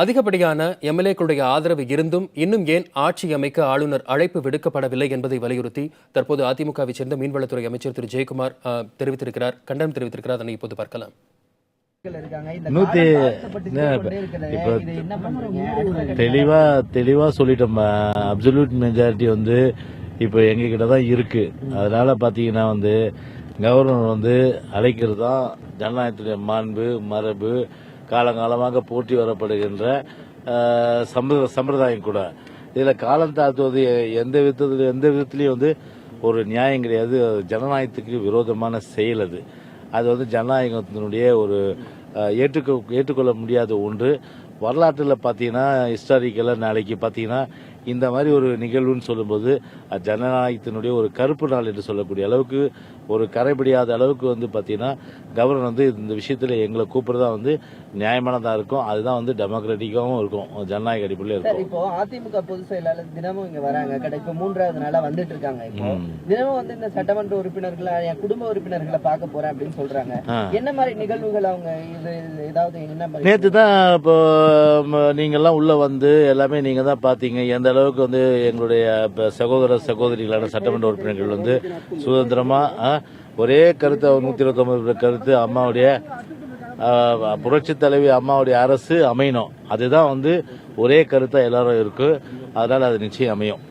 அதிகப்படியான எம்எல்ஏக்களுடைய ஆதரவு இருந்தும் இன்னும் ஏன் ஆட்சி அமைக்க ஆளுநர் அழைப்பு விடுக்கப்படவில்லை என்பதை வலியுறுத்தி தற்போது அதிமுகவை சேர்ந்த மீன்வளத்துறை அமைச்சர் திரு ஜெயக்குமார் தெரிவித்திருக்கிறார், கண்டனம் தெரிவித்திருக்கிறார். அதனை இப்போது பார்க்கலாம். தெளிவா சொல்லிட்டோம். அப்சல்யூட் மெஜாரிட்டி இப்போ எங்க கிட்ட தான் இருக்கு. அதனால பாத்தீங்கன்னா கவர்னர் அழைக்கிறது தான் ஜனநாயகத்துடைய மாண்பு, மரபு, காலங்காலமாக போற்றி வரப்படுகின்ற சம்பிரதாயம் கூட. இதுல காலம் தாழ்த்துவது எந்த விதத்திலையும் ஒரு நியாயம் கிடையாது. ஜனநாயகத்துக்கு விரோதமான செயல் அது. அது ஜனநாயகத்தினுடைய ஒரு ஏற்றுக்கொள்ள முடியாத ஒன்று. வரலாற்றில் பார்த்தீங்கன்னா ஹிஸ்டாரிக்கலாக நாளைக்கு பார்த்தீங்கன்னா இந்த மாதிரி ஒரு நிகழ்வுன்னு சொல்லும்போது ஜனநாயகத்தினுடைய ஒரு கருப்பு நாள் என்று சொல்லக்கூடிய அளவுக்கு ஒரு கரைபிடியாத அளவுக்கு பார்த்தீங்கன்னா கவர்னர் இந்த விஷயத்தில் எங்களை கூப்பிடுறதா நியாயமானதாக இருக்கும். அதுதான் டெமோக்ராட்டிக்காகவும் இருக்கும், ஜனநாயக அடிப்படையில் இருக்கும். இப்போ அதிமுக பொதுச் செயலாளர் தினமும் இங்க வராங்க, இப்போ 3வது நாளா வந்துட்டு இருக்காங்க. இப்போ தினமும் இந்த சட்டமன்ற உறுப்பினர்களை என் குடும்ப உறுப்பினர்களை பார்க்க போறேன் அப்படின்னு சொல்றாங்க. என்ன மாதிரி நிகழ்வுகள் அவங்க இது ஏதாவது என்ன? நேற்று தான் இப்போ நீங்கெல்லாம் உள்ள எல்லாமே நீங்க தான் பாத்தீங்க எந்த அளவுக்கு எங்களுடைய சகோதர சகோதரிகளான சட்டமன்ற உறுப்பினர்கள் சுதந்திரமா ஒரே கருத்து 129 கருத்து அம்மாவுடைய புரட்சி தலைவி அம்மாவுடைய அரசு அமையணும். அதுதான் ஒரே கருத்தா எல்லாரும் இருக்கு. அதனால அது நிச்சயம் அமையும்.